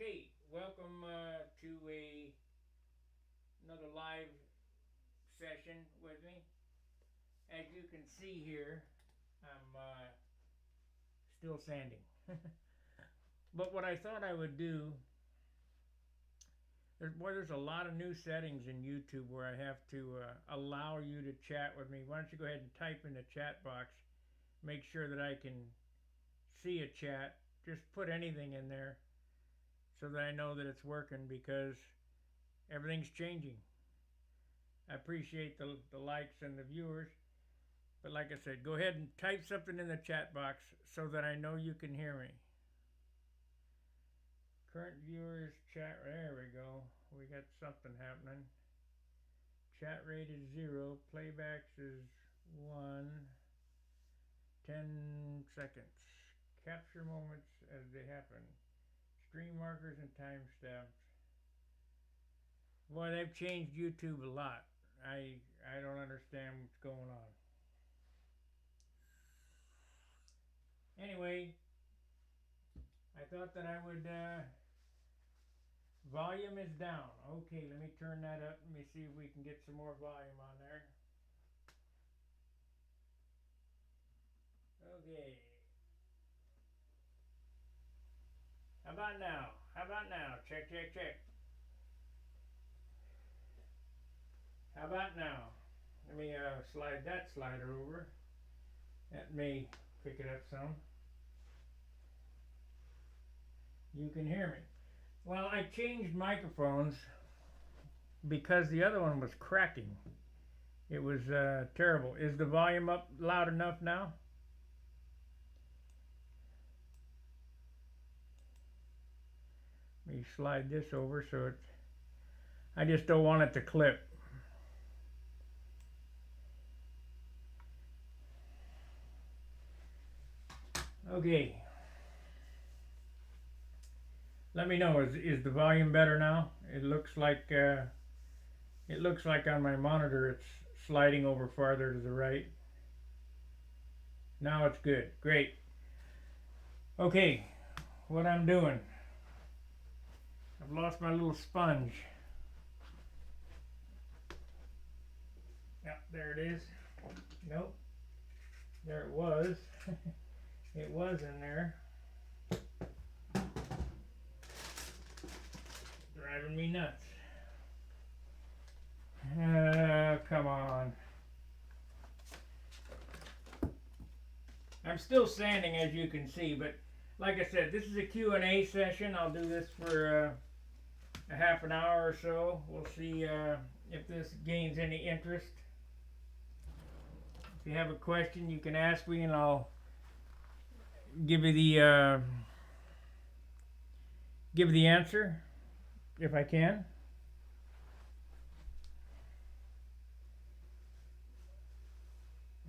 Okay, welcome to another live session with me. As you can see here, I'm still sanding. But what I thought I would do, there's a lot of new settings in YouTube where I have to allow you to chat with me. Why don't you go ahead and type in the chat box, make sure that I can see a chat. Just put anything in there so that I know that it's working, because everything's changing. I appreciate the likes and the viewers, but like I said, go ahead and type something in the chat box so that I know you can hear me. Current viewers chat, there we go. We got something happening. Chat rate is 0, playbacks is 1, 10 seconds. Capture moments as they happen. Stream markers and timestamps. Boy, they've changed YouTube a lot. I don't understand what's going on. Anyway, I thought that I would, volume is down. Okay, let me turn that up. Let me see if we can get some more volume on there. Okay. How about now? How about now? Check, check, check. How about now? Let me slide that slider over. That may pick it up some. You can hear me. Well, I changed microphones because the other one was cracking. It was terrible. Is the volume up loud enough now? Let me slide this over so it's... I just don't want it to clip. Okay. Let me know, is the volume better now? It looks like on my monitor it's sliding over farther to the right. Now it's good. Great. Okay, what I'm doing. I've lost my little sponge. Yeah, there it is. Nope. There it was. It was in there. Driving me nuts. Come on. I'm still sanding, as you can see, but like I said, this is a Q&A session. I'll do this for a half an hour or so. We'll see if this gains any interest. If you have a question, you can ask me and I'll give you the answer if I can.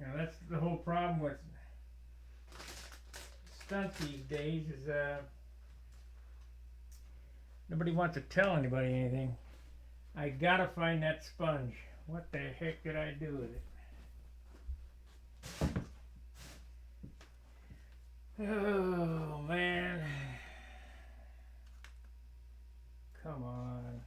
Now that's the whole problem with stunts these days, is nobody wants to tell anybody anything. I gotta find that sponge. What the heck did I do with it? Oh man. Come on.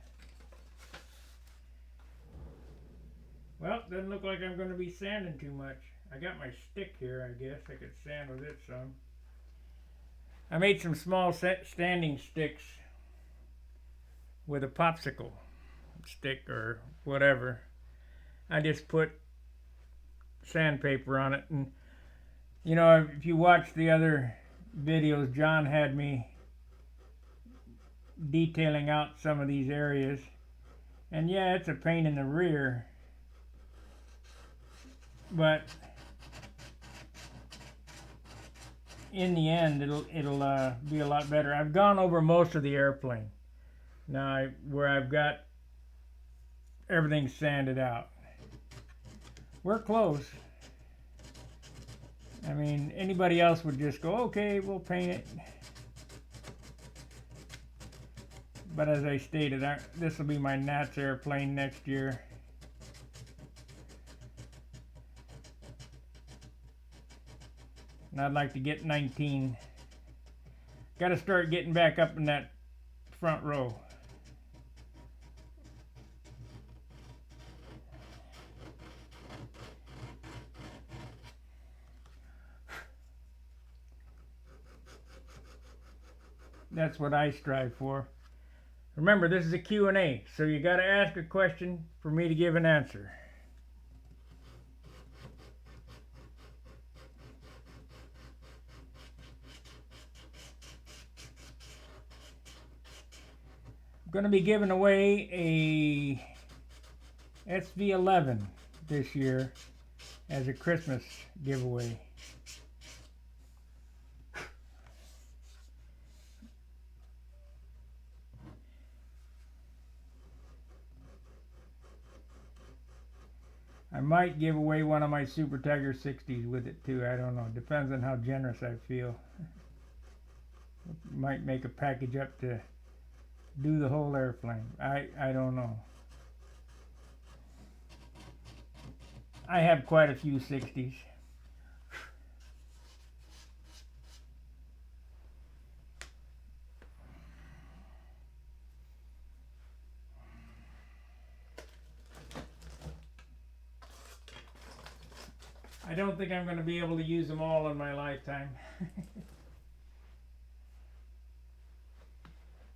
Well, doesn't look like I'm going to be sanding too much. I got my stick here, I guess. I could sand with it some. I made some small standing sticks with a popsicle stick or whatever. I just put sandpaper on it, and you know, if you watch the other videos, John had me detailing out some of these areas, and yeah, it's a pain in the rear, but in the end it'll be a lot better. I've gone over most of the airplane now, where I've got everything sanded out. We're close. I mean, anybody else would just go, okay, we'll paint it. But as I stated, this will be my Nats airplane next year. And I'd like to get 19. Got to start getting back up in that front row. That's what I strive for. Remember, this is a Q&A, so you got to ask a question for me to give an answer. I'm going to be giving away a SV11 this year as a Christmas giveaway. I might give away one of my Super Tiger 60s with it too. I don't know. Depends on how generous I feel. Might make a package up to do the whole airplane. I don't know. I have quite a few 60s. I don't think I'm going to be able to use them all in my lifetime.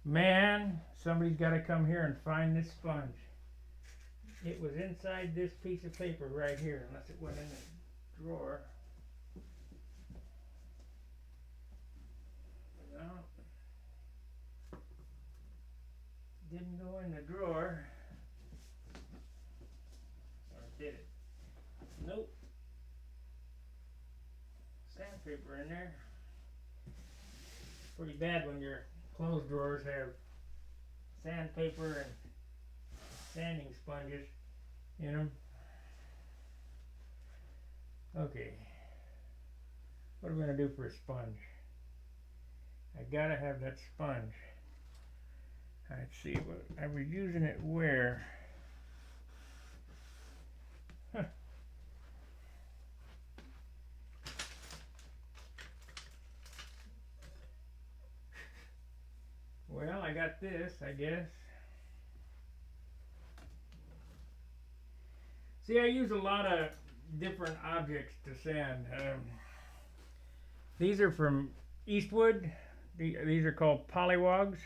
Man, somebody's got to come here and find this sponge. It was inside this piece of paper right here, unless it went in the drawer. No. Didn't go in the drawer. Or did it? Nope. Sandpaper in there. Pretty bad when your clothes drawers have sandpaper and sanding sponges in them. Okay. What are we going to do for a sponge? I gotta have that sponge. Let's see, what I was using it where? Huh. Well, I got this, I guess. See, I use a lot of different objects to sand. These are from Eastwood. These are called polywogs.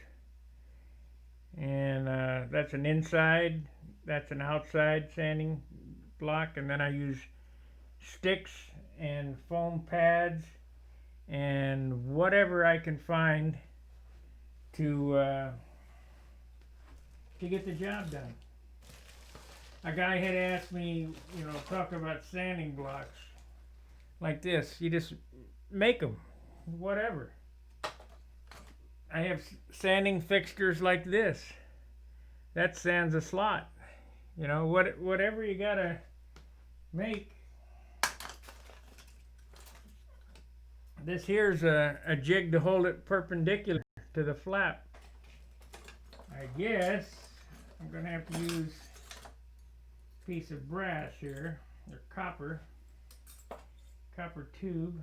And that's an inside, that's an outside sanding block. And then I use sticks and foam pads and whatever I can find to get the job done. A guy had asked me, you know, talk about sanding blocks like this. You just make them, whatever. I have sanding fixtures like this. That sands a slot. You know, whatever you gotta make. This here's a jig to hold it perpendicular to the flap. I guess I'm gonna have to use a piece of brass here, or copper tube.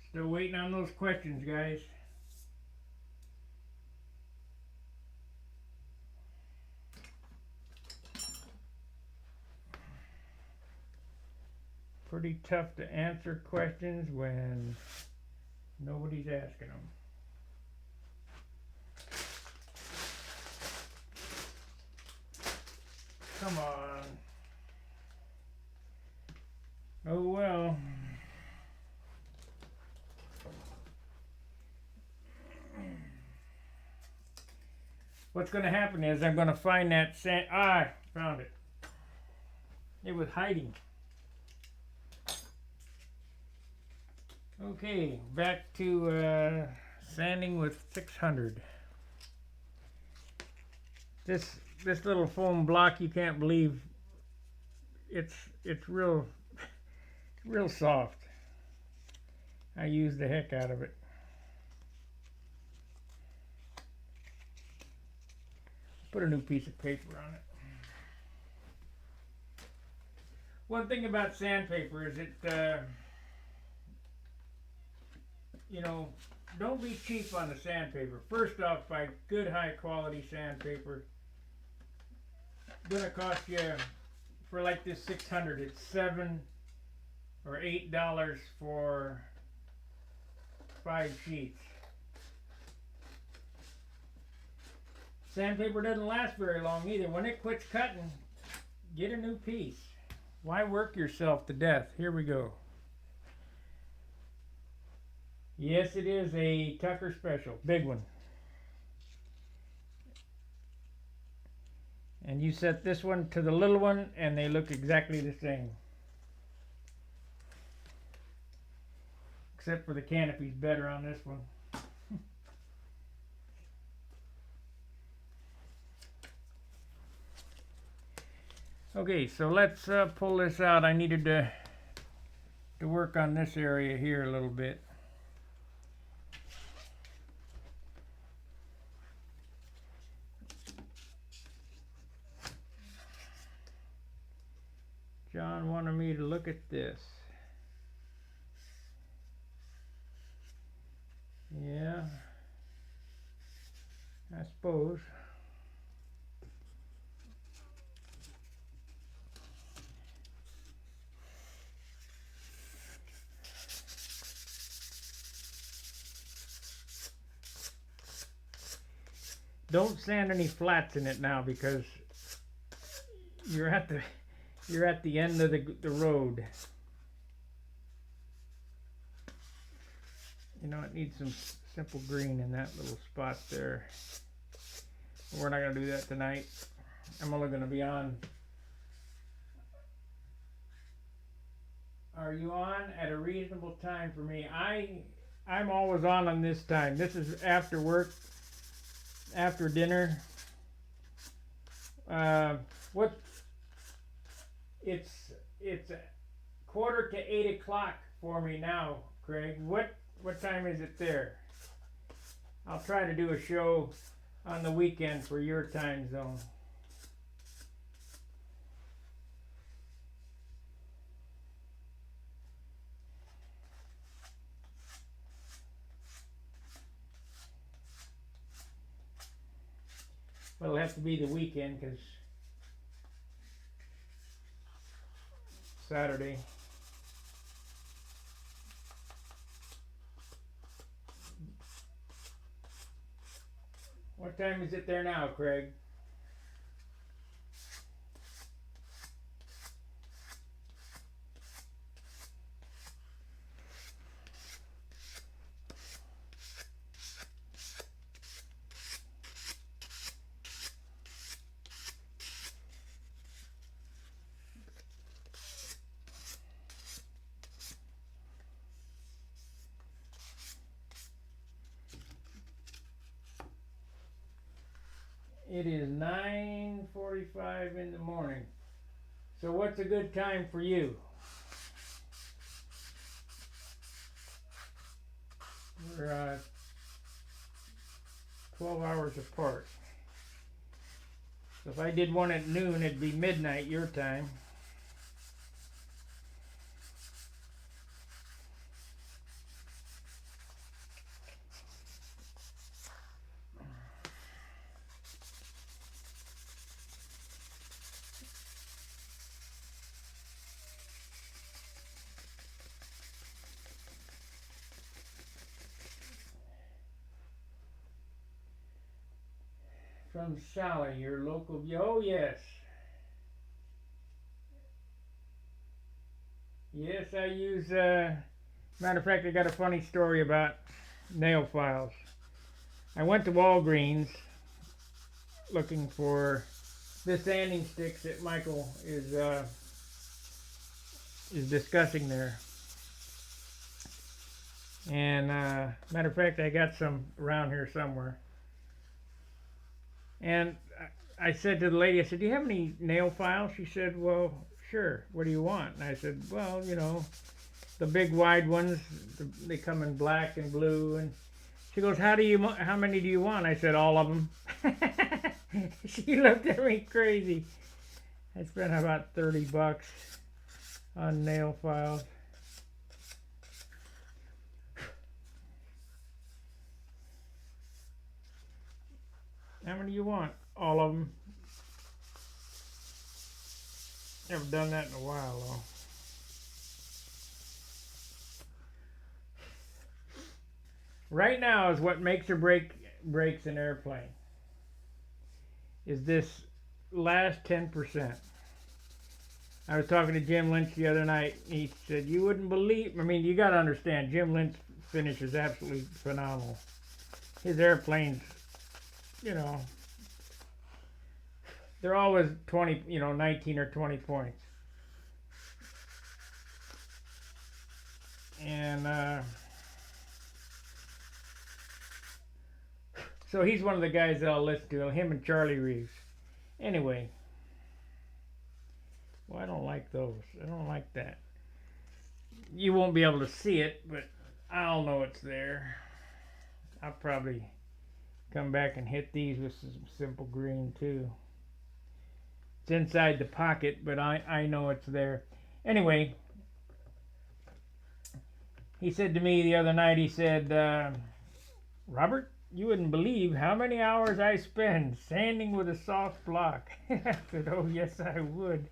Still waiting on those questions, guys. Pretty tough to answer questions when nobody's asking them. Come on. Oh well. What's going to happen is I'm going to find that sand. Ah, found it. It was hiding. Okay, back to sanding with 600. This little foam block, you can't believe it's real soft. I use the heck out of it. Put a new piece of paper on it. One thing about sandpaper is it, you know, don't be cheap on the sandpaper. First off, buy good high quality sandpaper. Gonna cost you, for like this 600, it's $7 or $8 for 5 sheets. Sandpaper doesn't last very long either. When it quits cutting, get a new piece. Why work yourself to death? Here we go. Yes, it is a Tucker Special. Big one. And you set this one to the little one and they look exactly the same. Except for the canopy's better on this one. Okay, so let's pull this out. I needed to work on this area here a little bit. John wanted me to look at this. Yeah, I suppose. Don't sand any flats in it now because you're at the end of the road. You know, it needs some simple green in that little spot there. We're not going to do that tonight. I'm only going to be on. Are you on at a reasonable time for me? I'm always on this time. This is after work, after dinner. It's 7:45 for me now, Craig. What time is it there? I'll try to do a show on the weekend for your time zone. Well, it'll have to be the weekend because Saturday. What time is it there now, Craig? It is 9:45 in the morning. So what's a good time for you? We're 12 hours apart. So if I did one at noon, it'd be midnight your time. From Sally, your local. Oh, yes. Yes, I use. Matter of fact, I got a funny story about nail files. I went to Walgreens looking for the sanding sticks that Michael is discussing there. And matter of fact, I got some around here somewhere. And I said to the lady, I said, do you have any nail files? She said, well, sure. What do you want? And I said, well, you know, the big wide ones, they come in black and blue. And she goes, how many do you want? I said, all of them. She looked at me crazy. I spent about $30. on nail files. How many do you want? All of them. Never done that in a while though. Right now is what makes or breaks an airplane. Is this last 10%. I was talking to Jim Lynch the other night. He said, you wouldn't believe, I mean, you got to understand, Jim Lynch finish is absolutely phenomenal. His airplanes, you know, they're always 20, 19 or 20 points. And so he's one of the guys that I'll listen to, him and Charlie Reeves. Anyway, well, I don't like those. I don't like that. You won't be able to see it, but I'll know it's there. I'll probably come back and hit these with some simple green too. It's inside the pocket, but I know it's there. Anyway, he said to me the other night, he said, Robert, you wouldn't believe how many hours I spend sanding with a soft block. I said, oh yes I would.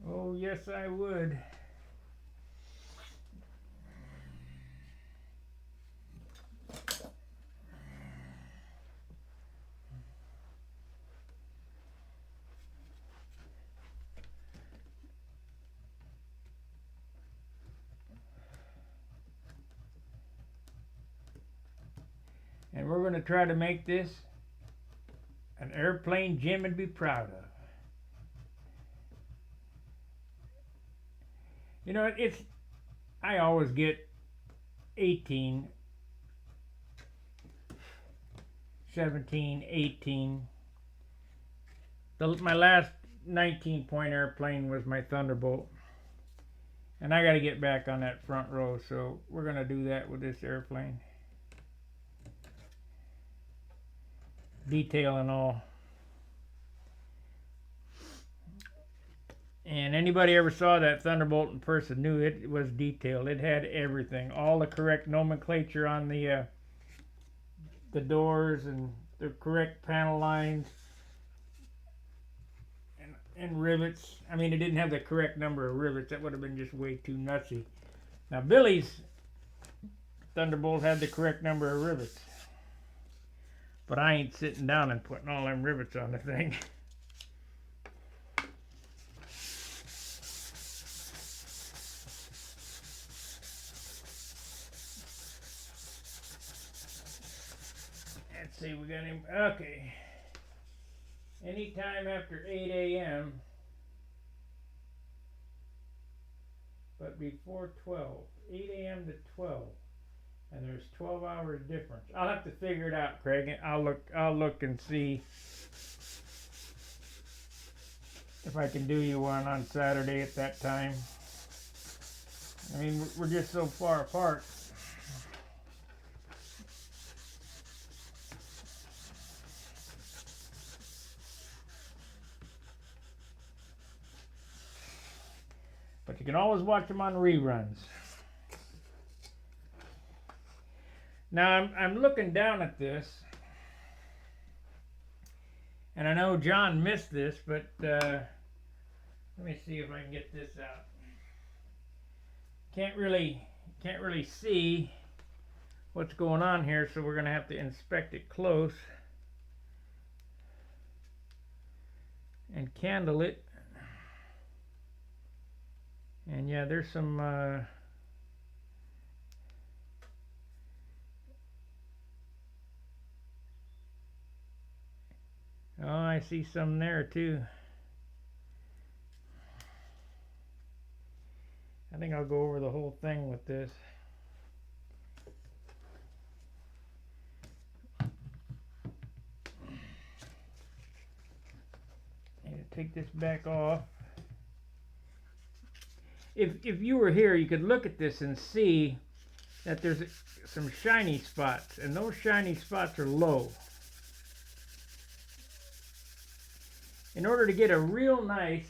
Oh yes I would. And we're going to try to make this an airplane Jim would be proud of. You know, I always get 18, 17, 18. My last 19-point airplane was my Thunderbolt. And I got to get back on that front row, so we're going to do that with this airplane. Detail and all. And anybody ever saw that Thunderbolt in person knew it was detailed. It had everything, all the correct nomenclature on the doors and the correct panel lines and rivets. I mean, it didn't have the correct number of rivets. That would have been just way too nutsy. Now Billy's Thunderbolt had the correct number of rivets, but I ain't sitting down and putting all them rivets on the thing. Let's see, we got him. Okay. Anytime after 8 a.m. but before 12. 8 a.m. to 12. And there's 12 hours difference. I'll have to figure it out, Craig. I'll look and see if I can do you one on Saturday at that time. I mean, we're just so far apart. But you can always watch them on reruns. Now I'm looking down at this, and I know John missed this, but let me see if I can get this out. Can't really see what's going on here, so we're gonna have to inspect it close and candle it. And yeah, there's some oh, I see some there too. I think I'll go over the whole thing with this. And take this back off. If you were here, you could look at this and see that there's some shiny spots, and those shiny spots are low. in order to get a real nice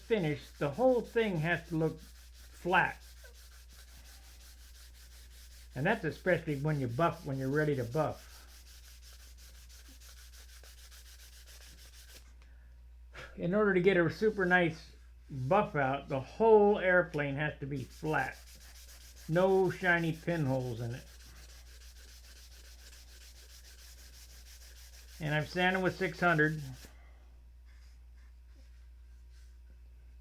finish, the whole thing has to look flat. And that's especially when you're ready to buff. In order to get a super nice buff out, the whole airplane has to be flat. No shiny pinholes in it. And I'm sanding with 600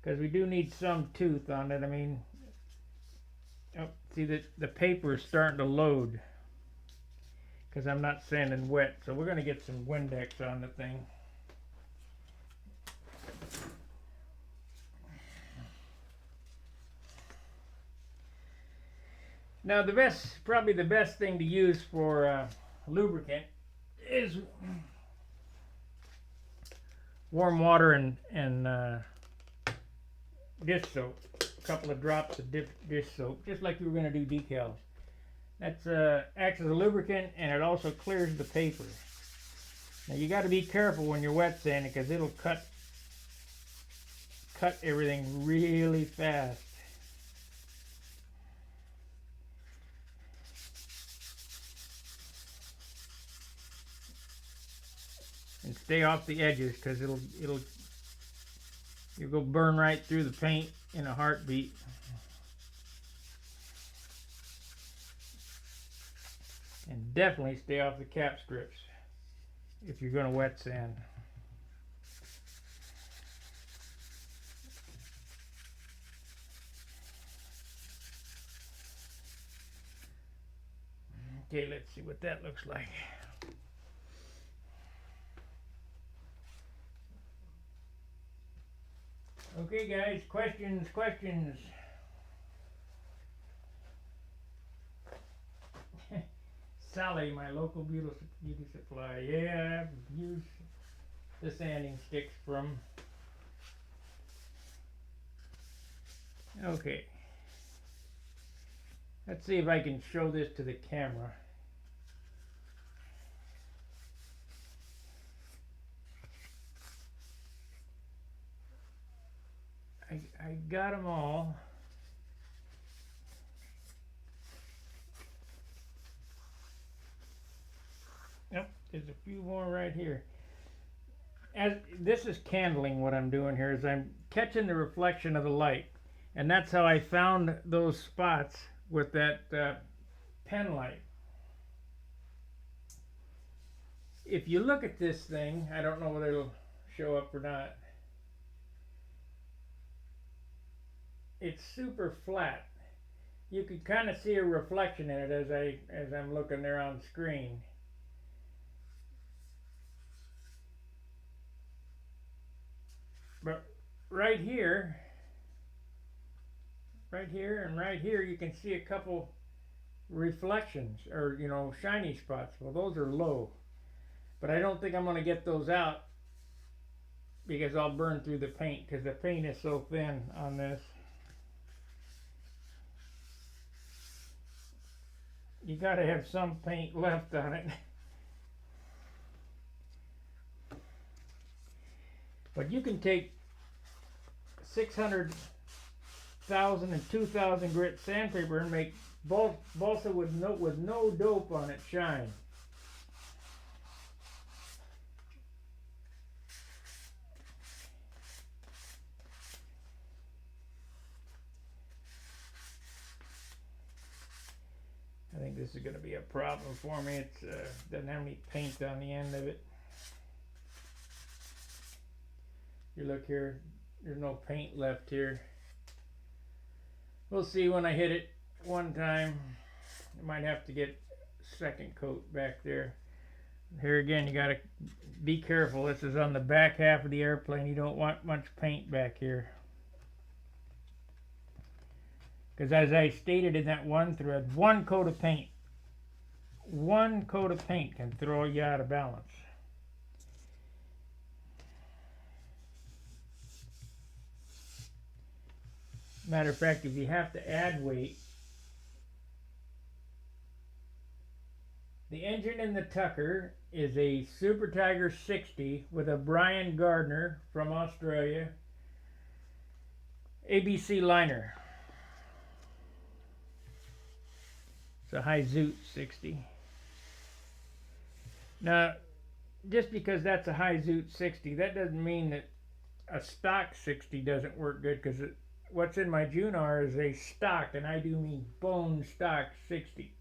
because we do need some tooth on it. I mean, oh, see the paper is starting to load because I'm not sanding wet. So we're going to get some Windex on the thing. Now probably the best thing to use for lubricant is warm water and dish soap. A couple of drops of dish soap, just like you were going to do decals. That's acts as a lubricant, and it also clears the paper. Now you got to be careful when you're wet sanding because it'll cut everything really fast. And stay off the edges because you'll go burn right through the paint in a heartbeat. And definitely stay off the cap strips if you're going to wet sand. Okay, let's see what that looks like. Okay guys, questions. Sally, my local beauty supply. Yeah, I've used the sanding sticks from. Okay. Let's see if I can show this to the camera. I got them all. Yep, there's a few more right here. As this is candling, what I'm doing here is I'm catching the reflection of the light, and that's how I found those spots with that pen light. If you look at this thing, I don't know whether it'll show up or not. It's super flat. You can kind of see a reflection in it as I'm looking there on screen. But right here, and right here, you can see a couple reflections, or shiny spots. Well, those are low, but I don't think I'm going to get those out because I'll burn through the paint because the paint is so thin on this. You got to have some paint left on it. But you can take 600,000 and 2,000 grit sandpaper and make balsa with no dope on it shine. I think this is going to be a problem for me. It doesn't have any paint on the end of it. You look here, there's no paint left here. We'll see when I hit it one time. I might have to get a second coat back there. Here again, you got to be careful. This is on the back half of the airplane. You don't want much paint back here. Because as I stated in that one thread, one coat of paint can throw you out of balance. Matter of fact, if you have to add weight, The engine in the Tucker is a Super Tiger 60 with a Brian Gardner from Australia ABC liner. It's a high Zoot 60. Now, just because that's a high Zoot 60, that doesn't mean that a stock 60 doesn't work good, because what's in my Junar is a stock, and I do mean bone stock 60.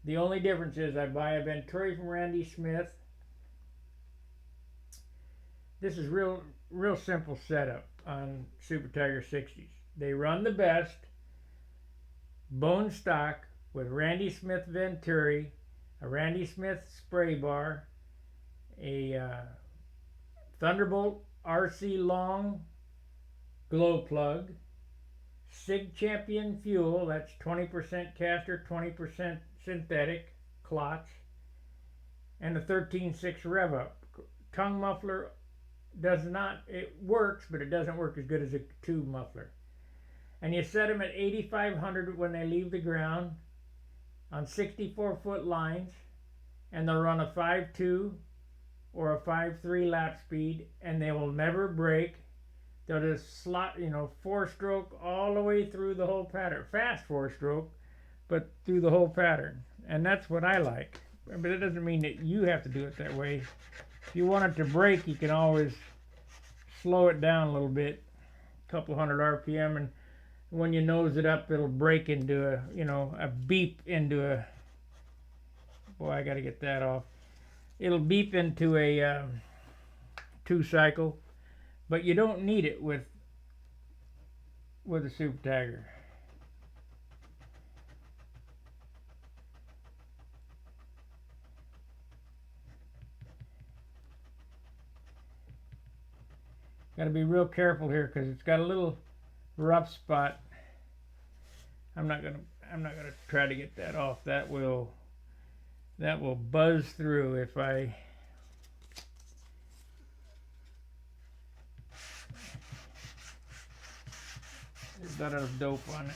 The only difference is I buy a Venturi from Randy Smith. This is real simple setup on Super Tiger 60s. They run the best bone stock with Randy Smith Venturi, a Randy Smith spray bar, a Thunderbolt RC long glow plug, Sig Champion fuel, that's 20% caster, 20% synthetic clots, and a 13.6 rev up. Tongue muffler does not, it works, but it doesn't work as good as a tube muffler. And you set them at 8,500 when they leave the ground on 64-foot lines, and they'll run a 5.2 or a 5.3 lap speed, and they will never break. They'll just slot, 4-stroke all the way through the whole pattern. Fast 4-stroke, but through the whole pattern. And that's what I like. But it doesn't mean that you have to do it that way. If you want it to break, you can always slow it down a little bit, a couple hundred RPM, and when you nose it up, it'll break into a beep into a, boy, I gotta get that off. It'll beep into a 2-cycle, but you don't need it with a Super Tiger. Got to be real careful here because it's got a little rough spot. I'm not gonna try to get that off. That will buzz through if I there's not enough dope on it.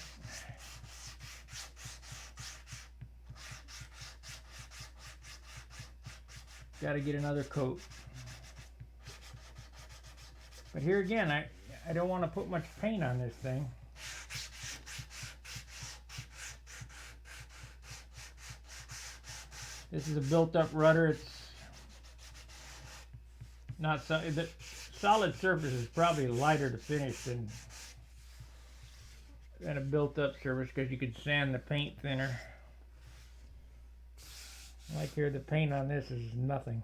Got to get another coat. But here again, I don't want to put much paint on this thing. This is a built-up rudder. It's not so. The solid surface is probably lighter to finish than a built-up surface because you could sand the paint thinner. Like here, the paint on this is nothing.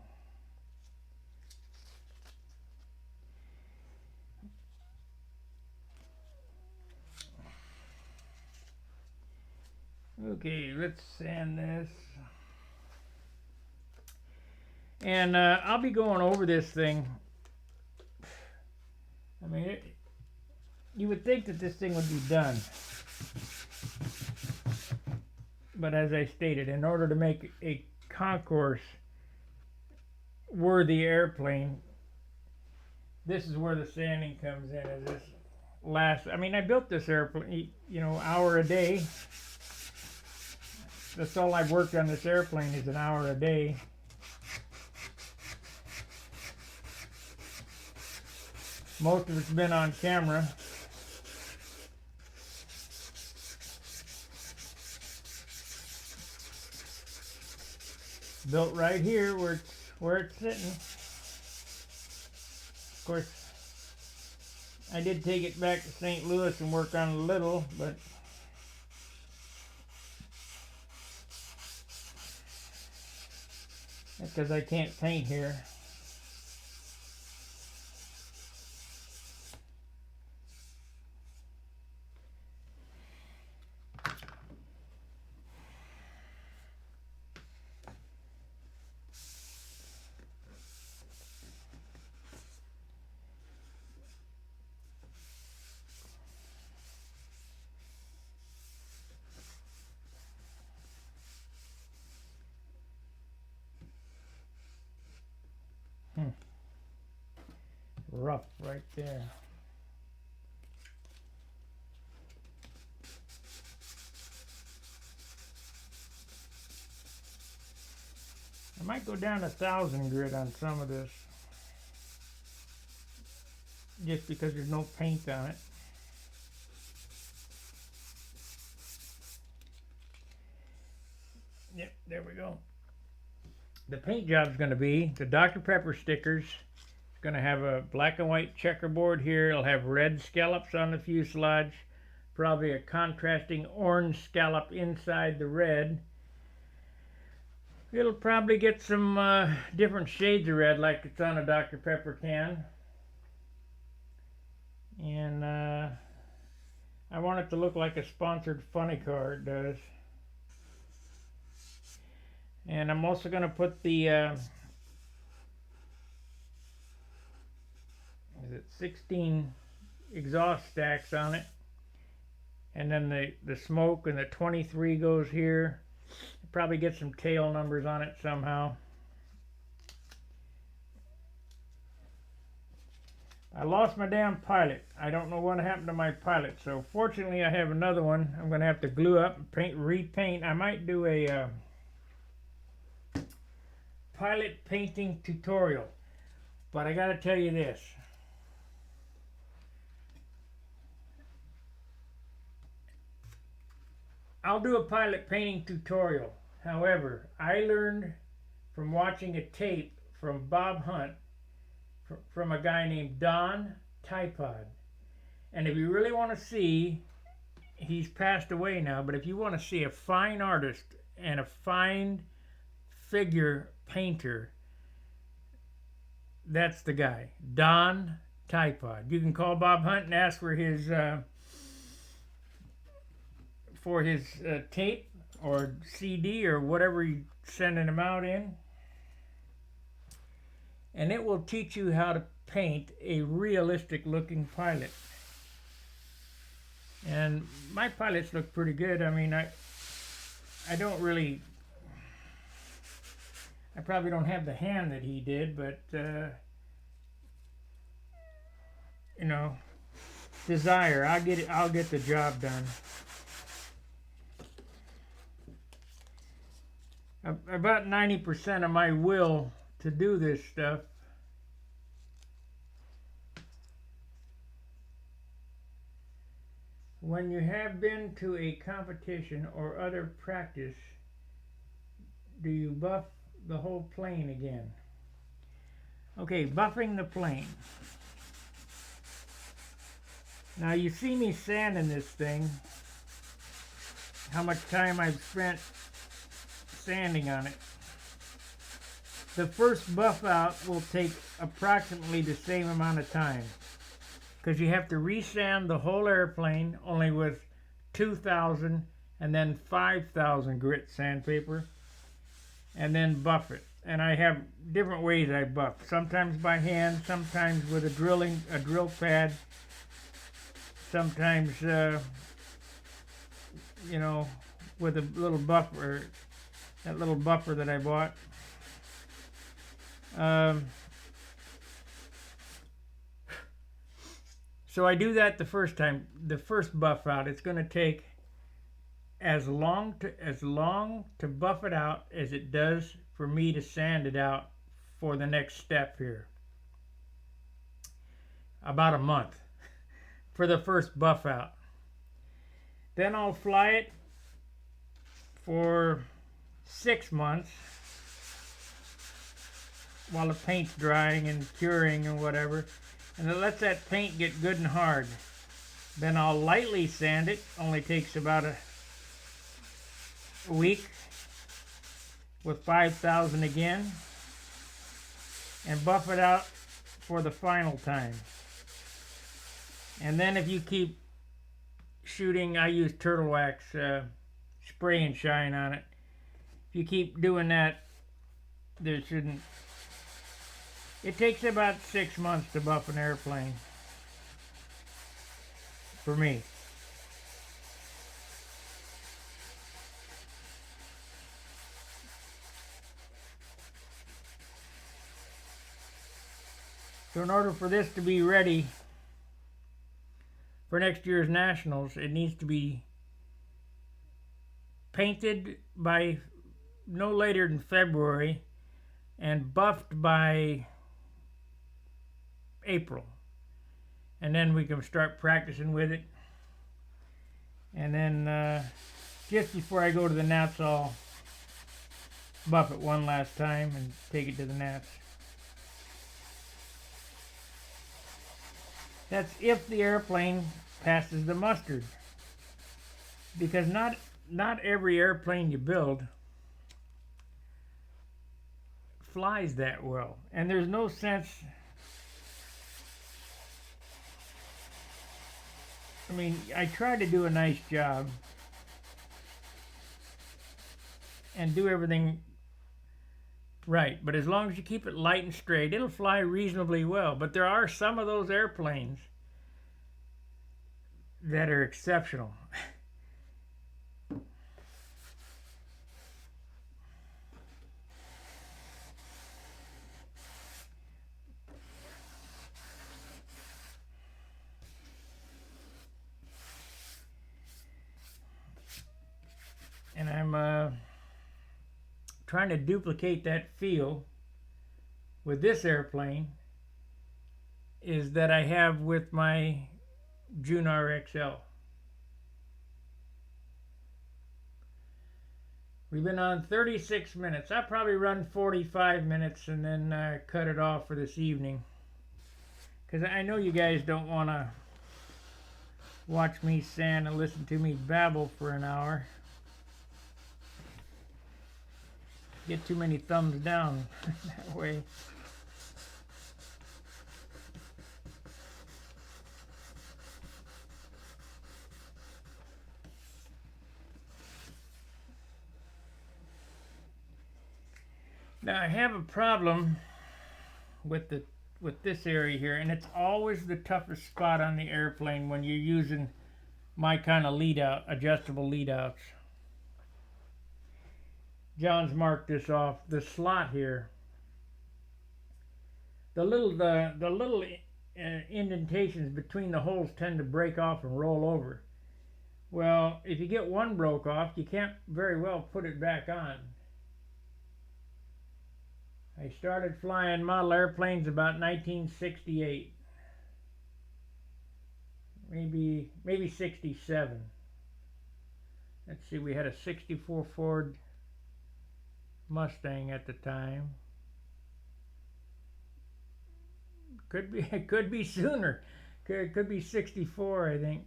Okay, let's sand this. And I'll be going over this thing. I mean, you would think that this thing would be done. But as I stated, in order to make a concourse worthy airplane, this is where the sanding comes in. Is this last? I mean, I built this airplane, hour a day. That's all I've worked on this airplane is an hour a day. Most of it's been on camera. Built right here where it's sitting. Of course, I did take it back to St. Louis and work on it a little, but that's because I can't paint here. Rough right there. might go down 1,000 grit on some of this, just because there's no paint on it. Yep, there we go. The paint job is going to be the Dr. Pepper stickers. It's going to have a black and white checkerboard here. It'll have red scallops on the fuselage, probably a contrasting orange scallop inside the red. It'll probably get some different shades of red like it's on a Dr. Pepper can. And I want it to look like a sponsored funny car, it does. And I'm also going to put the 16 exhaust stacks on it. And then the smoke, and the 23 goes here. Probably get some tail numbers on it somehow. I lost my damn pilot. I don't know what happened to my pilot. So fortunately I have another one. I'm going to have to glue up and repaint. I might do a pilot painting tutorial, but I gotta tell you this. I'll do a pilot painting tutorial. However, I learned from watching a tape from Bob Hunt from a guy named Don Typod. And if you really want to see, he's passed away now, but if you want to see a fine artist and a fine figure painter, that's the guy, Don Typod. You can call Bob Hunt and ask for his tape or CD or whatever you're sending him out in, and it will teach you how to paint a realistic looking pilot. And my pilots look pretty good. I mean, I don't really, I probably don't have the hand that he did, but you know, desire, I'll get the job done. About 90% of my will to do this stuff when you have been to a competition or other practice, do you buff the whole plane again? Okay, buffing the plane. Now you see me sanding this thing, how much time I've spent sanding on it. The first buff out will take approximately the same amount of time, because you have to resand the whole airplane only with 2,000 and then 5,000 grit sandpaper, and then buff it. And I have different ways I buff. Sometimes by hand, sometimes with a drill pad, sometimes you know, with a little buffer, that little buffer that I bought. So I do that the first time, the first buff out. It's going to take as long to buff it out as it does for me to sand it out for the next step here. About a month for the first buff out. Then I'll fly it for 6 months while the paint's drying and curing and whatever, and it lets that paint get good and hard. Then I'll lightly sand it, only takes about a week, with 5,000 again, and buff it out for the final time. And then if you keep shooting, I use turtle wax, spray and shine on it. If you keep doing that, there shouldn't. It takes about 6 months to buff an airplane. For me. So in order for this to be ready for next year's Nationals, it needs to be painted by no later than February, and buffed by April. And then we can start practicing with it. And then just before I go to the nats, I'll buff it one last time and take it to the nats. That's if the airplane passes the mustard. Because not every airplane you build flies that well. And there's no sense. I mean, I try to do a nice job and do everything right, but as long as you keep it light and straight, it'll fly reasonably well. But there are some of those airplanes that are exceptional. And I'm trying to duplicate that feel with this airplane is that I have with my Junar XL. We've been on 36 minutes. I'll probably run 45 minutes and then cut it off for this evening. Because I know you guys don't want to watch me stand and listen to me babble for an hour. Get too many thumbs down that way. Now I have a problem with this area here, and it's always the toughest spot on the airplane when you're using my kind of lead out, adjustable lead outs. John's marked this off. The slot here, the little indentations between the holes tend to break off and roll over. Well, if you get one broke off, you can't very well put it back on. I started flying model airplanes about 1968, maybe 67. Let's see, we had a 64 Ford Mustang at the time. It could be sooner. It could be 64, I think.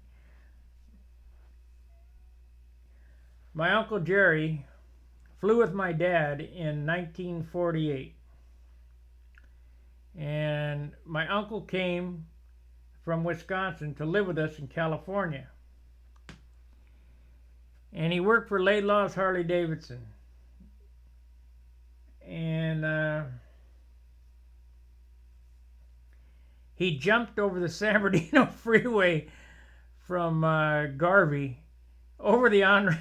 My Uncle Jerry flew with my dad in 1948. And my uncle came from Wisconsin to live with us in California. And he worked for Laidlaw's Harley Davidson. And he jumped over the San Bernardino freeway from Garvey over the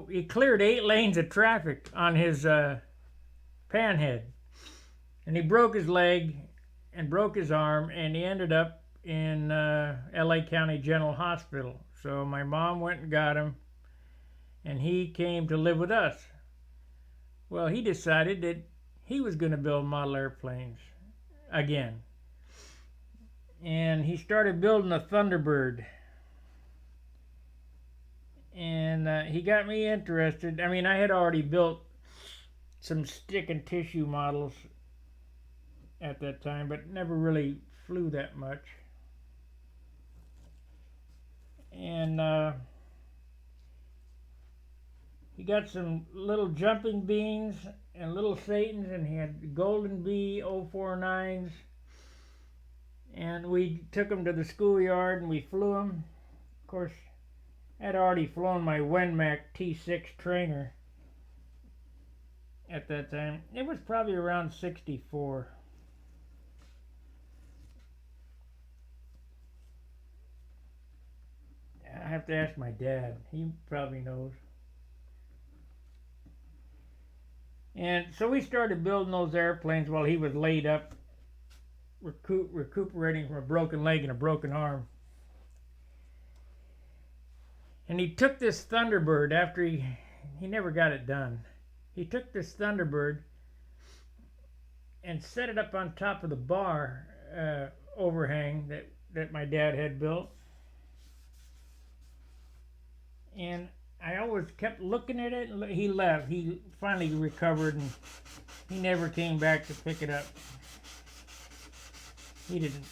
he cleared 8 lanes of traffic on his panhead, and he broke his leg and broke his arm, and he ended up in LA County General Hospital. So my mom went and got him, and he came to live with us. Well, he decided that he was going to build model airplanes again. And he started building a Thunderbird. And he got me interested. I mean, I had already built some stick and tissue models at that time, but never really flew that much. And he got some little jumping beans and little Satans, and he had Golden Bee 049s. And we took them to the schoolyard and we flew them. Of course, I'd already flown my Wenmac T6 trainer at that time. It was probably around 64. I have to ask my dad. He probably knows. And so we started building those airplanes while he was laid up, recuperating from a broken leg and a broken arm. And he took this Thunderbird after he never got it done. He took this Thunderbird and set it up on top of the bar overhang that my dad had built. And I always kept looking at it. He left. He finally recovered, and he never came back to pick it up. He didn't.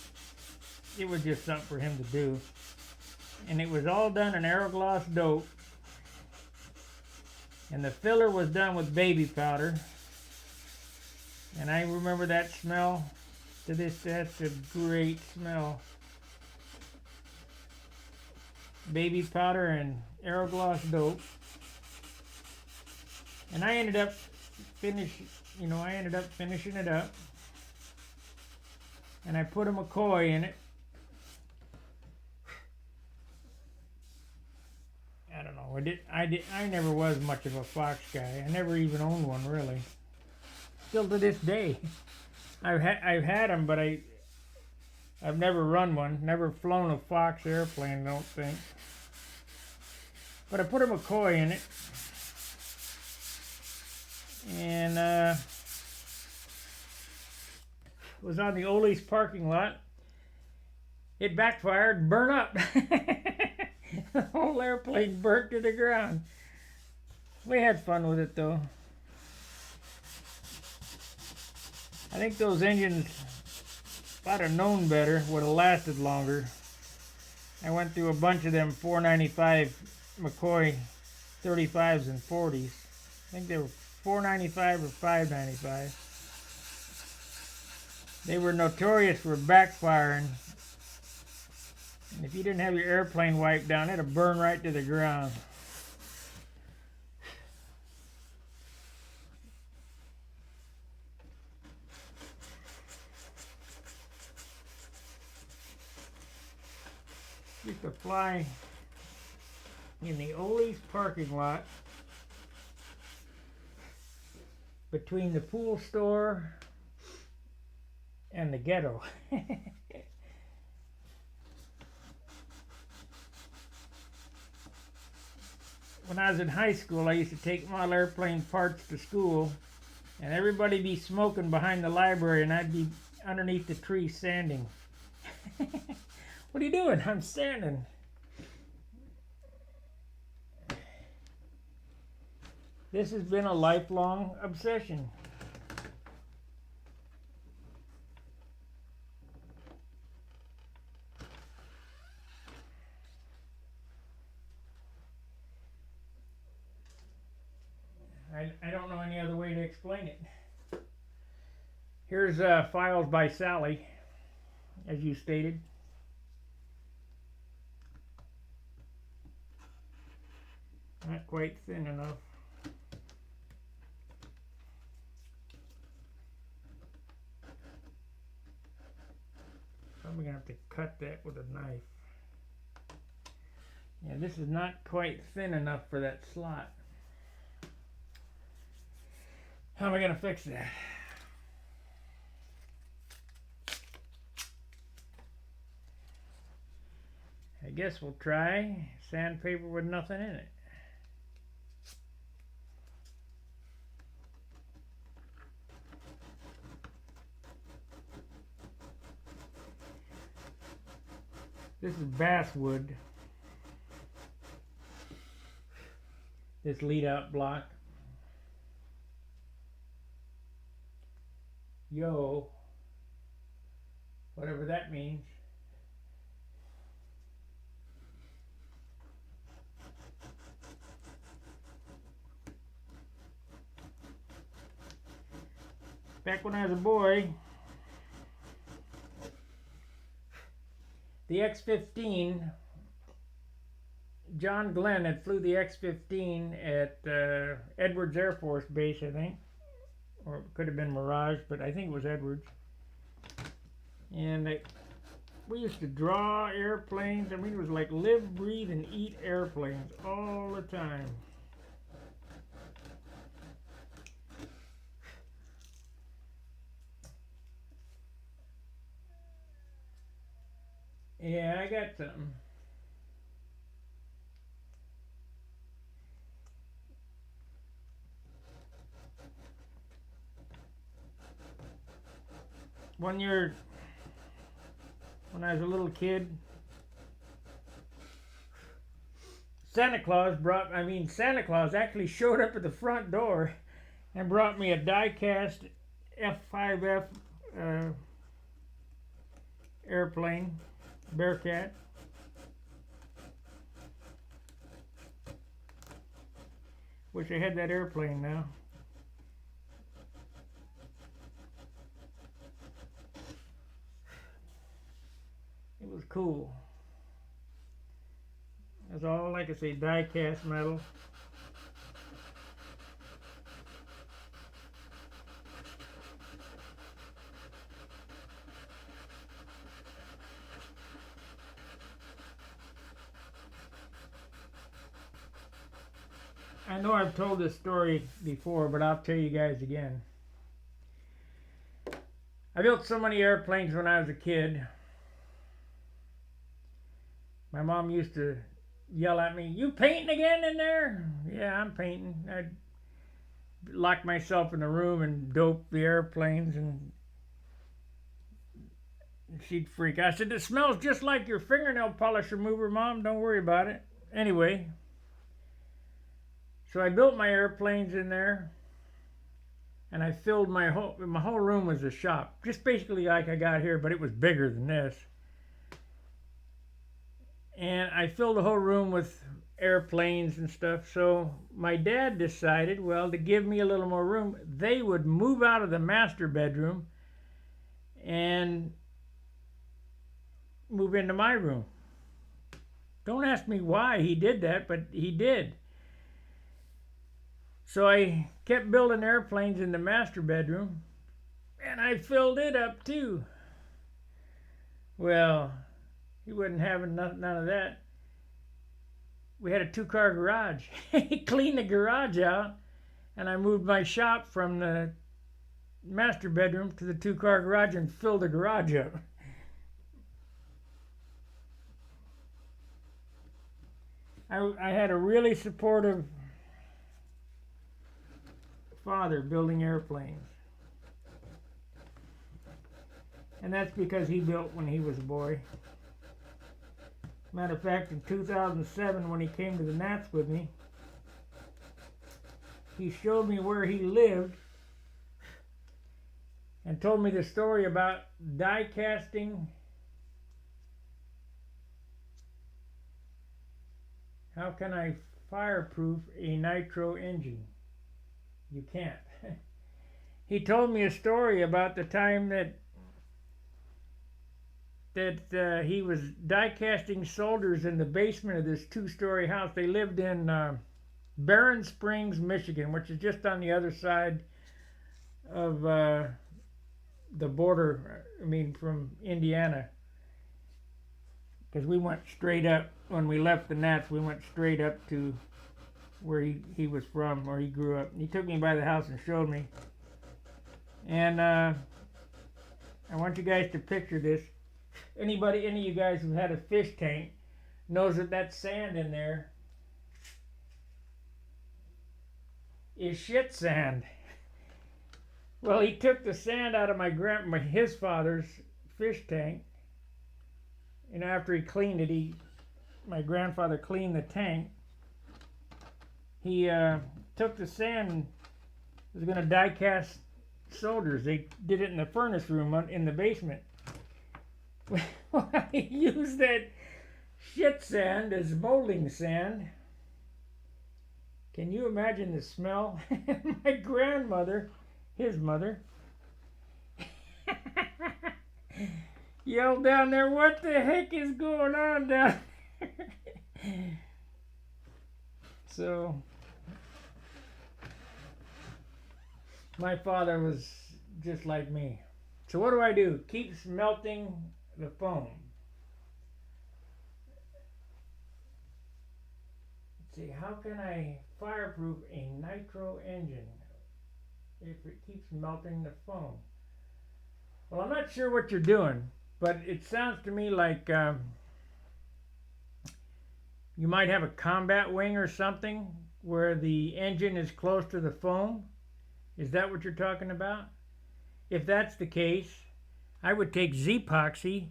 It was just something for him to do. And it was all done in Aero-gloss dope. And the filler was done with baby powder. And I remember that smell to this. That's a great smell. Baby powder and Aero-gloss dope. And I ended up finishing it up. And I put a McCoy in it. I don't know. I never was much of a Fox guy. I never even owned one, really. Still to this day, I've had them, but I've never run one. Never flown a Fox airplane, I don't think. But I put a McCoy in it, and was on the Ole's parking lot. It backfired, burned up. The whole airplane burnt to the ground. We had fun with it though. I think those engines, if I'd have known better, would have lasted longer. I went through a bunch of them 495 McCoy 35s and 40s. I think they were 495 or 595. They were notorious for backfiring. And if you didn't have your airplane wiped down, it'd burn right to the ground. Used to fly in the Ole's parking lot between the pool store and the ghetto. When I was in high school, I used to take model airplane parts to school, and everybody be smoking behind the library, and I'd be underneath the tree sanding. What are you doing? I'm sanding. This has been a lifelong obsession. I don't know any other way to explain it. Here's files by Sally, as you stated. Not quite thin enough. Probably gonna have to cut that with a knife. Yeah, this is not quite thin enough for that slot. How am I gonna fix that? I guess we'll try sandpaper with nothing in it. This is basswood. This lead out block. Yo, whatever that means. Back when I was a boy, the X-15, John Glenn had flew the X-15 at Edwards Air Force Base, I think. Or it could have been Mirage, but I think it was Edwards. And we used to draw airplanes. I mean, it was like live, breathe, and eat airplanes all the time. Yeah, I got something. One year, when I was a little kid, Santa Claus actually showed up at the front door and brought me a die-cast F5F airplane, Bearcat. Wish I had that airplane now. It was cool. It's all, like I say, die-cast metal. I know I've told this story before, but I'll tell you guys again. I built so many airplanes when I was a kid. My mom used to yell at me, "You painting again in there?" "Yeah, I'm painting." I'd lock myself in the room and dope the airplanes, and she'd freak out. I said, "It smells just like your fingernail polish remover, Mom. Don't worry about it." Anyway, so I built my airplanes in there, and I filled my whole room was a shop, just basically like I got here, but it was bigger than this. And I filled the whole room with airplanes and stuff. So my dad decided, well, to give me a little more room, they would move out of the master bedroom and move into my room. Don't ask me why he did that, but he did. So I kept building airplanes in the master bedroom, and I filled it up too. Well, he wasn't having none of that. We had a 2-car garage. He cleaned the garage out, and I moved my shop from the master bedroom to the 2-car garage and filled the garage up. I had a really supportive father building airplanes. And that's because he built when he was a boy. Matter of fact, in 2007, when he came to the Nats with me, he showed me where he lived and told me the story about die casting. How can I fireproof a Nitro engine? You can't. He told me a story about the time that he was die casting soldiers in the basement of this 2-story house. They lived in Barron Springs, Michigan, which is just on the other side of the border, from Indiana. Because we went straight up, when we left the Nats, we went straight up to where he was from, where he grew up. He took me by the house and showed me. And I want you guys to picture this. Any of you guys who had a fish tank knows that sand in there is shit sand. Well, he took the sand out of his father's fish tank, and after he cleaned it, my grandfather cleaned the tank. He took the sand and was going to die cast soldiers. They did it in the furnace room in the basement. Well, he used that shit sand as molding sand. Can you imagine the smell? My grandmother, his mother, yelled down there, "What the heck is going on down there?" So, my father was just like me. So what do? Keeps melting the foam. Let's see, how can I fireproof a Nitro engine if it keeps melting the foam? Well, I'm not sure what you're doing, but it sounds to me like you might have a combat wing or something where the engine is close to the foam. Is that what you're talking about? If that's the case, I would take Z-epoxy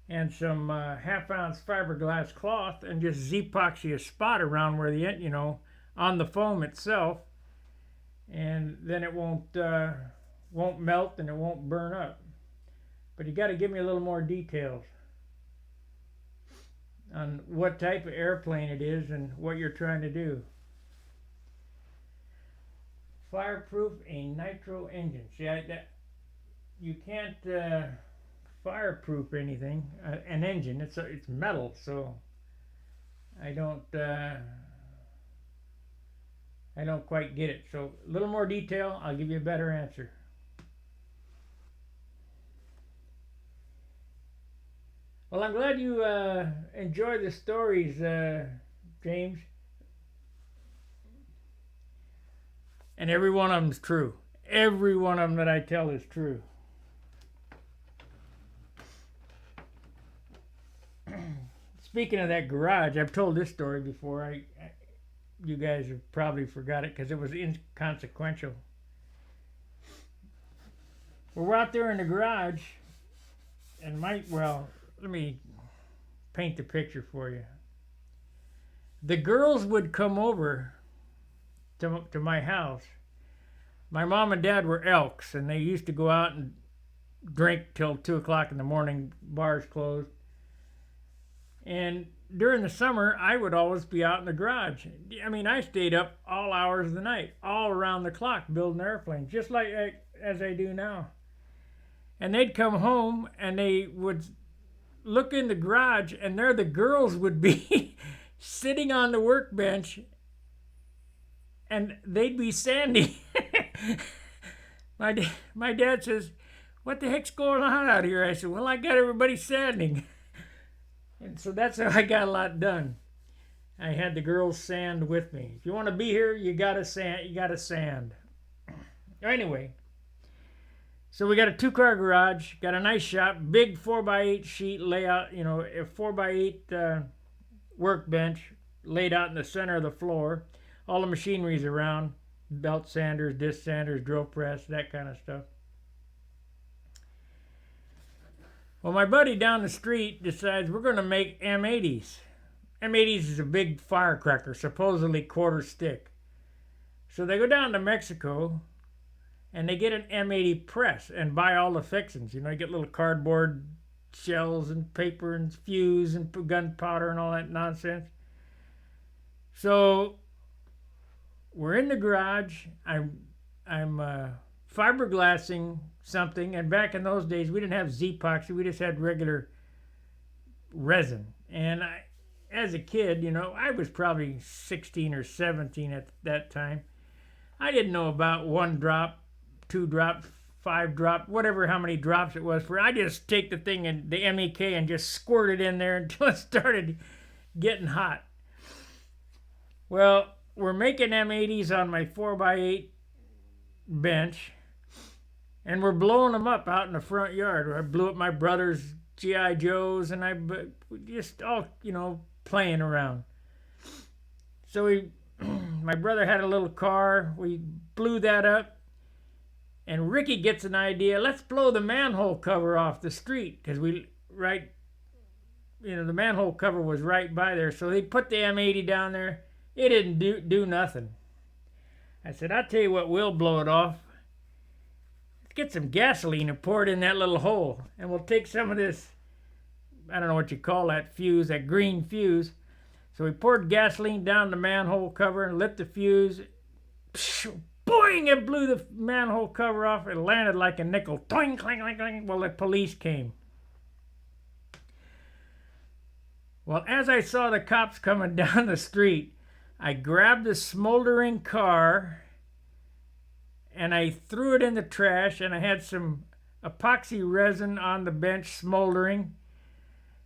and some half-ounce fiberglass cloth and just Z-epoxy a spot around where the, on the foam itself, and then it won't melt and it won't burn up. But you got to give me a little more details on what type of airplane it is and what you're trying to do. Fireproof a Nitro engine. See, you can't fireproof anything. An engine, it's metal, so I don't quite get it. So a little more detail, I'll give you a better answer. Well, I'm glad you enjoy the stories, James. And every one of them's true. Every one of them that I tell is true. Speaking of that garage, I've told this story before. You guys have probably forgot it because it was inconsequential. We're out there in the garage, and let me paint the picture for you. The girls would come over to my house. My mom and dad were elks, and they used to go out and drink till 2 o'clock in the morning, bars closed. And during the summer, I would always be out in the garage. I mean, I stayed up all hours of the night, all around the clock, building airplanes, just like as I do now. And they'd come home, and they would look in the garage, and there the girls would be sitting on the workbench, and they'd be sanding. My dad says, "What the heck's going on out here?" I said, "Well, I got everybody sanding." And so that's how I got a lot done. I had the girls sand with me. If you want to be here, you gotta sand. Anyway, so we got a 2-car garage, got a nice shop, big 4x8 sheet layout, a 4x8 workbench laid out in the center of the floor. All the machinery's around, belt sanders, disc sanders, drill press, that kind of stuff. Well, my buddy down the street decides we're going to make M80s. M80s is a big firecracker, supposedly quarter stick. So they go down to Mexico and they get an M80 press and buy all the fixings. You get little cardboard shells and paper and fuse and gunpowder and all that nonsense. So we're in the garage. I'm fiberglassing something, and back in those days we didn't have Z-epoxy, we just had regular resin. And as a kid, I was probably 16 or 17 at that time. I didn't know about 1 drop, 2 drop, 5 drop, whatever, how many drops it was for. I just take the thing and the MEK and just squirt it in there until it started getting hot. Well, we're making M80s on my 4x8 bench, and we're blowing them up out in the front yard. I blew up my brother's G.I. Joes, and I just all, playing around. So my brother had a little car. We blew that up, and Ricky gets an idea. Let's blow the manhole cover off the street, because the manhole cover was right by there. So they put the M80 down there. It didn't do nothing. I said, I'll tell you what, we'll blow it off. Let's get some gasoline and pour it in that little hole. And we'll take some of this, I don't know what you call that fuse, that green fuse. So we poured gasoline down the manhole cover and lit the fuse. Boing! It blew the manhole cover off. It landed like a nickel. Toing, clang, clang, clang. Well, the police came. Well, as I saw the cops coming down the street, I grabbed the smoldering car and I threw it in the trash, and I had some epoxy resin on the bench smoldering,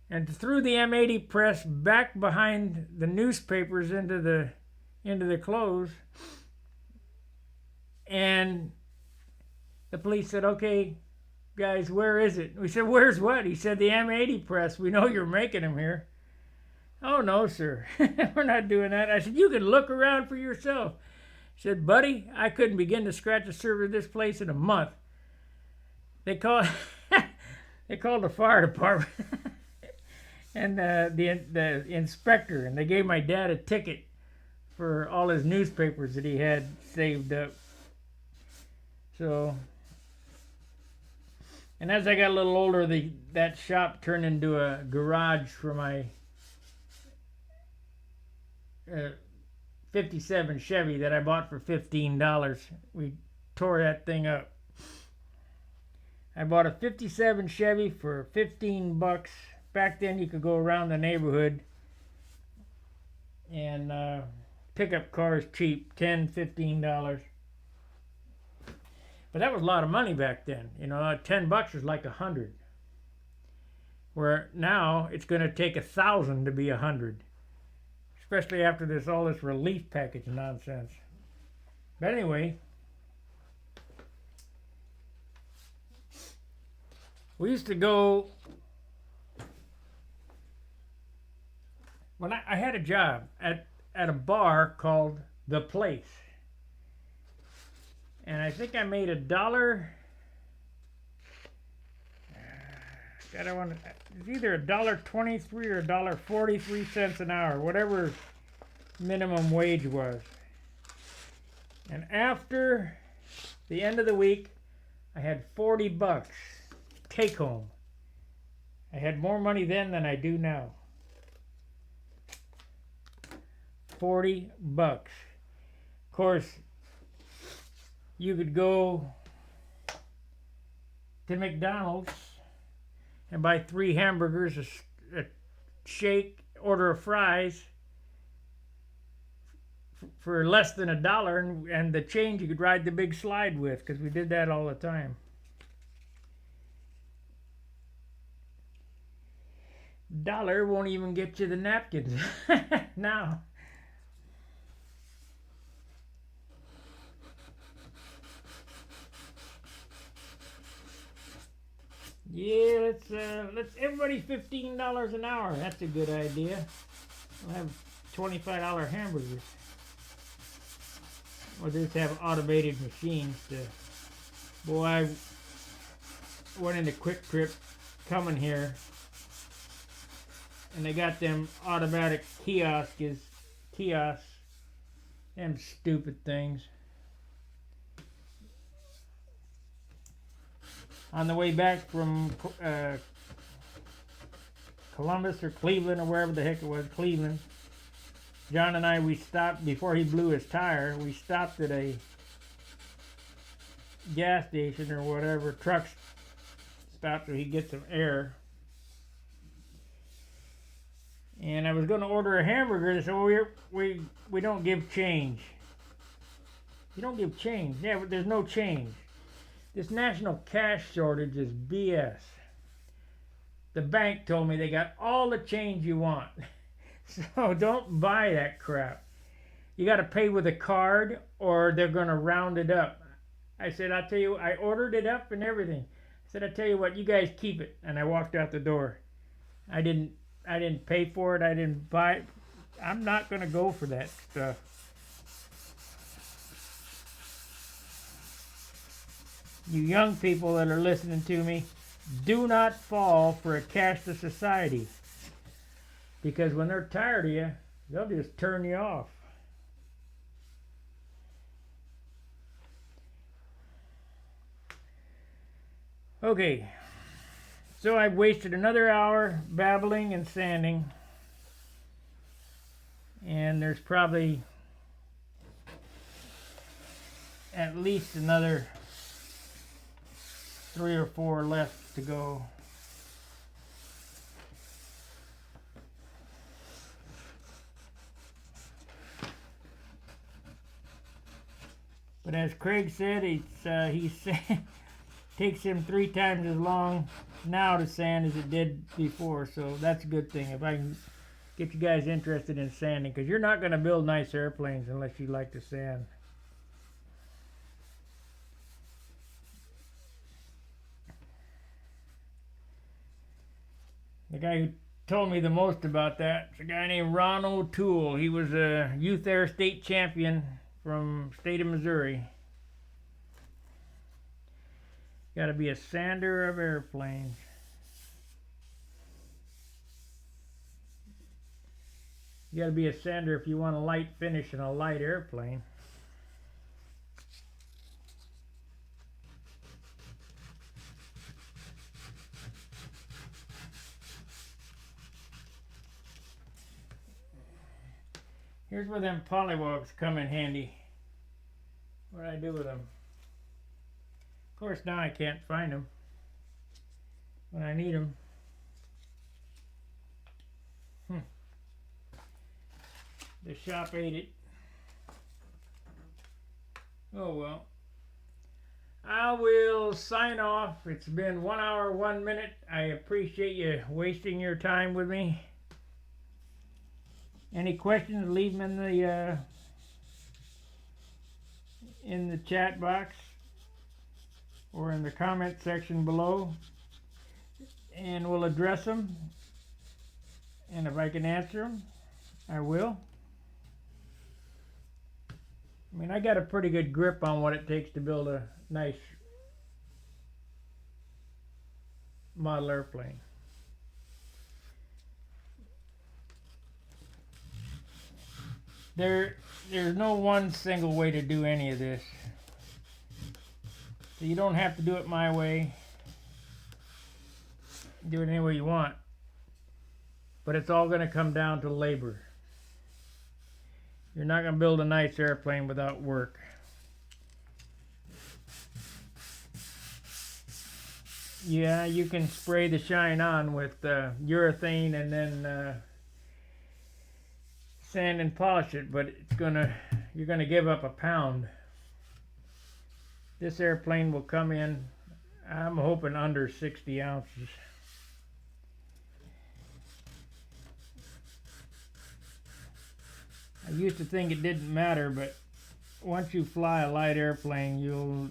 and threw the M80 press back behind the newspapers into the clothes. And the police said, "Okay, guys, where is it?" We said, "Where's what?" He said, "The M80 press. We know you're making them here." "Oh, no, sir. We're not doing that." I said, "You can look around for yourself." He said, "Buddy, I couldn't begin to scratch the surface of this place in a month." They call They called the fire department and the inspector, and they gave my dad a ticket for all his newspapers that he had saved up. So, and as I got a little older, that shop turned into a garage for my 57 Chevy that I bought for $15. We tore that thing up. I bought a 57 Chevy for $15. Back then you could go around the neighborhood and pick up cars cheap, $10, $15. But that was a lot of money back then. You know, $10 was like 100. Where now it's going to take 1,000 to be 100. Especially after all this relief package nonsense. But anyway, we used to go, when I had a job at a bar called The Place. And I think I made $1. It's either $1.23 or $1.43 an hour, whatever minimum wage was. And after the end of the week, I had $40 take home. I had more money then than I do now. $40. Of course, you could go to McDonald's and buy 3 hamburgers, a shake, order of fries for less than $1, and the change you could ride the big slide with, because we did that all the time. $1 won't even get you the napkins now. Yeah, let's everybody $15 an hour. That's a good idea. We'll have $25 hamburgers. Or just have automated machines to. Boy, I went into Quick Trip coming here, and they got them automatic kiosks, them stupid things. On the way back from Columbus or Cleveland or wherever the heck it was, Cleveland, John and I, we stopped, before he blew his tire, we stopped at a gas station or whatever, truck stop so he'd get some air. And I was going to order a hamburger. They said, well, we don't give change. You don't give change? Yeah, but there's no change. This national cash shortage is BS. The bank told me they got all the change you want. So don't buy that crap. You got to pay with a card or they're going to round it up. I said, I'll tell you, I ordered it up and everything. I said, I'll tell you what, you guys keep it. And I walked out the door. I didn't pay for it. I didn't buy it. I'm not going to go for that stuff. You young people that are listening to me, do not fall for a cashless society. Because when they're tired of you, they'll just turn you off. Okay, so I've wasted another hour babbling and sanding. And there's probably at least another 3 or 4 left to go. But as Craig said, he takes him 3 times as long now to sand as it did before, so that's a good thing. If I can get you guys interested in sanding, because you're not going to build nice airplanes unless you like to sand. The guy who told me the most about that is a guy named Ron O'Toole. He was a youth air state champion from state of Missouri. Got to be a sander of airplanes. You got to be a sander if you want a light finish in a light airplane. Here's where them polywogs come in handy. What do I do with them? Of course, now I can't find them when I need them. The shop ate it. Oh well. I will sign off. It's been 1 hour, 1 minute. I appreciate you wasting your time with me. Any questions, leave them in the chat box or in the comment section below, and we'll address them. And if I can answer them, I will. I mean, I got a pretty good grip on what it takes to build a nice model airplane. There's no one single way to do any of this. So you don't have to do it my way. Do it any way you want. But it's all going to come down to labor. You're not going to build a nice airplane without work. Yeah, you can spray the shine on with urethane and then sand and polish it, but you're gonna give up a pound. This airplane will come in, I'm hoping, under 60 ounces. I used to think it didn't matter, but once you fly a light airplane, you'll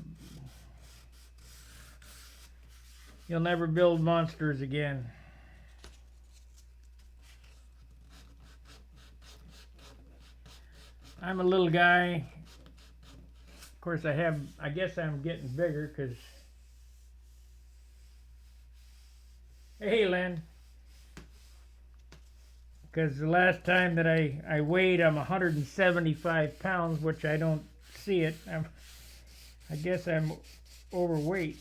never build monsters again. I'm a little guy. Of course, I guess I'm getting bigger because, hey, Len. Because the last time that I weighed, I'm 175 pounds, which I don't see it. I guess I'm overweight.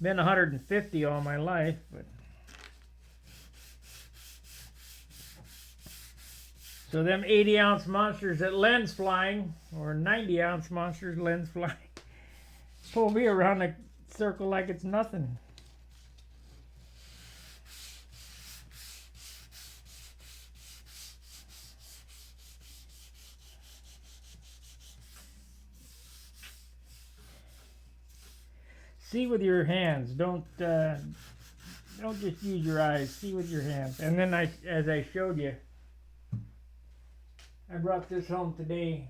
Been 150 all my life, but so them 80-ounce monsters that Len's flying, or 90-ounce monsters Len's flying, pull me around a circle like it's nothing. See with your hands. Don't just use your eyes. See with your hands. And then as I showed you, I brought this home today.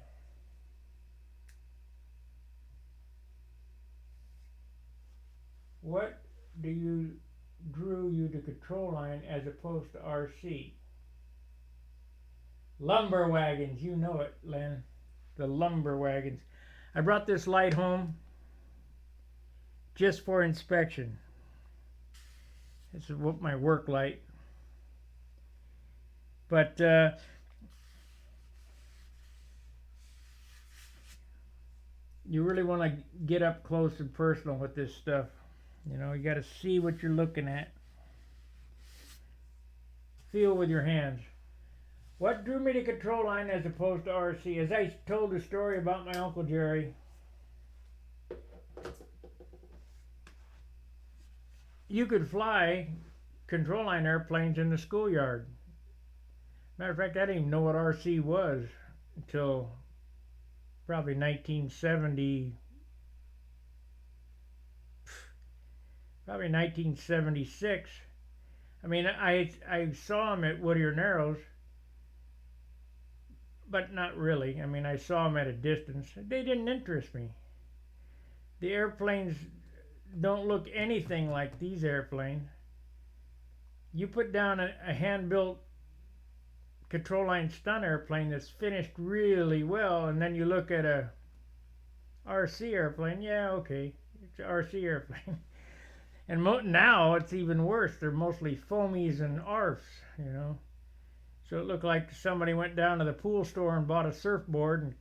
What drew you to control line as opposed to RC? Lumber wagons, you know it, Len. The lumber wagons. I brought this light home just for inspection. This is what my work light. But you really want to get up close and personal with this stuff. You know, you got to see what you're looking at. Feel with your hands. What drew me to control line as opposed to RC? As I told the story about my Uncle Jerry, you could fly control line airplanes in the schoolyard. Matter of fact, I didn't even know what RC was until probably 1970, probably 1976. I mean, I saw them at Whittier Narrows, but not really. I mean, I saw them at a distance. They didn't interest me. The airplanes don't look anything like these airplanes. You put down a hand-built control line stunt airplane that's finished really well, and then you look at a RC airplane. Yeah, okay, it's an RC airplane. And now it's even worse. They're mostly foamies and ARFs, you know. So it looked like somebody went down to the pool store and bought a surfboard and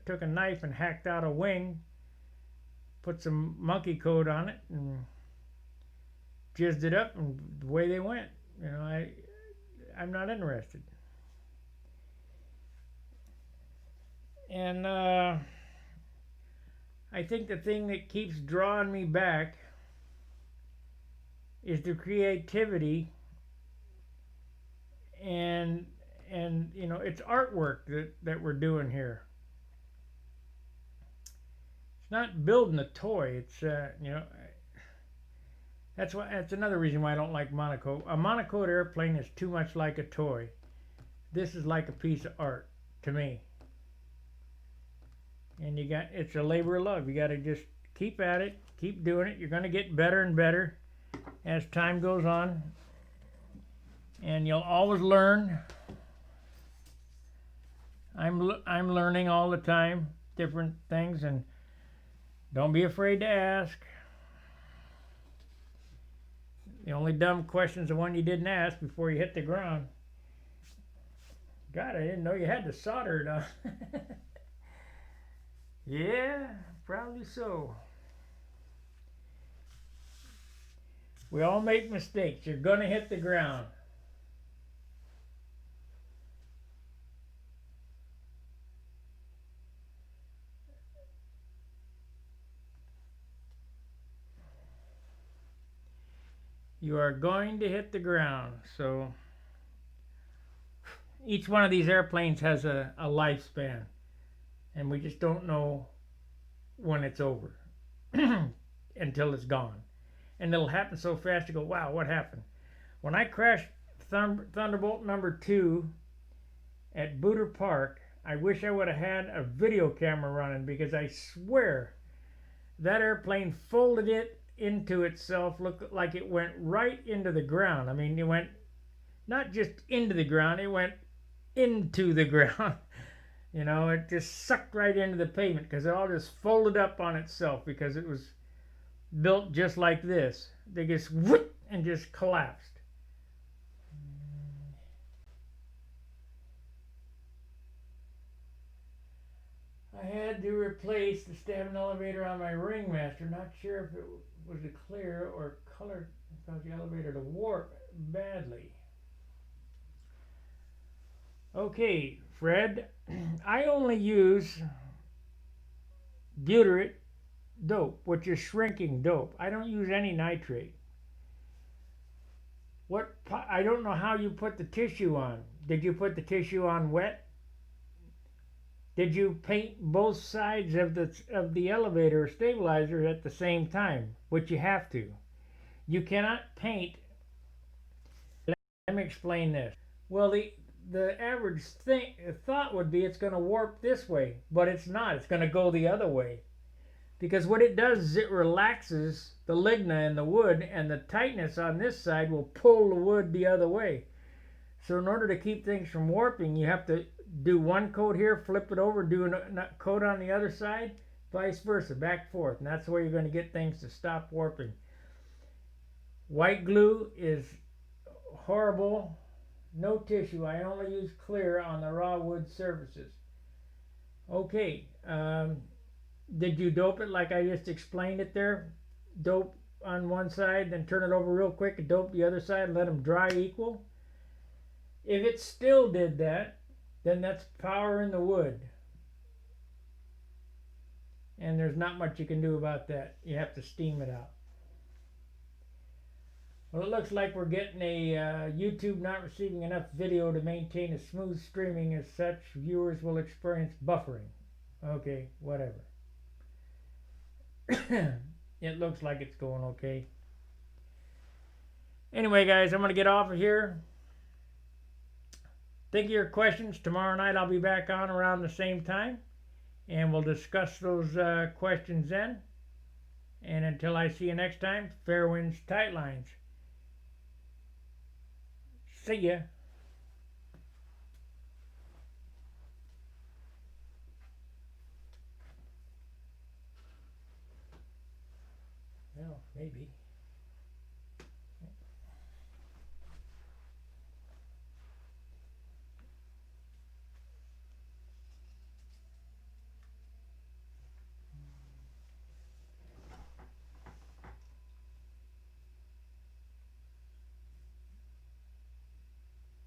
took a knife and hacked out a wing, put some monkey coat on it, and jizzed it up, and away they went. You know, I'm not interested. And I think the thing that keeps drawing me back is the creativity and you know, it's artwork that we're doing here. It's not building a toy. It's you know, that's another reason why I don't like monocoque. A monocoque airplane is too much like a toy. This is like a piece of art to me. And it's a labor of love. You got to just keep at it, keep doing it. You're going to get better and better as time goes on, and you'll always learn. I'm learning all the time, different things, and don't be afraid to ask. The only dumb question's the one you didn't ask before you hit the ground. God, I didn't know you had to solder it on. Yeah, probably so. We all make mistakes. You're going to hit the ground. You are going to hit the ground. So each one of these airplanes has a lifespan, and we just don't know when it's over until it's gone. And it'll happen so fast you go, wow, what happened? When I crashed Thunderbolt number 2 at Booter Park, I wish I would have had a video camera running, because I swear that airplane folded it into itself, looked like it went right into the ground. I mean, it went not just into the ground, it went into the ground. You know, it just sucked right into the pavement because it all just folded up on itself, because it was built just like this. They just whoop and just collapsed. I had to replace the stabbing elevator on my ringmaster. Not sure if it was a clear or color, caused the elevator to warp badly. Okay, Fred, I only use butyrate dope, which is shrinking dope. I don't use any nitrate. I don't know how you put the tissue on. Did you put the tissue on wet? Did you paint both sides of the elevator or stabilizer at the same time? Which you have to. You cannot paint. Let me explain this. Well, the average thought would be it's going to warp this way, but it's not. It's going to go the other way. Because what it does is it relaxes the ligna in the wood, and the tightness on this side will pull the wood the other way. So in order to keep things from warping, you have to do one coat here, flip it over, do a coat on the other side, vice versa, back and forth. And that's the way you're going to get things to stop warping. White glue is horrible. No tissue. I only use clear on the raw wood surfaces. Okay. Did you dope it like I just explained it there? Dope on one side, then turn it over real quick and dope the other side and let them dry equal? If it still did that, then that's power in the wood. And there's not much you can do about that. You have to steam it out. Well, it looks like we're getting a YouTube not receiving enough video to maintain a smooth streaming. As such, viewers will experience buffering. Okay, whatever. It looks like it's going okay. Anyway, guys, I'm going to get off of here. Think of your questions. Tomorrow night I'll be back on around the same time, and we'll discuss those questions then. And until I see you next time, fair winds, tight lines. See ya. Well, maybe.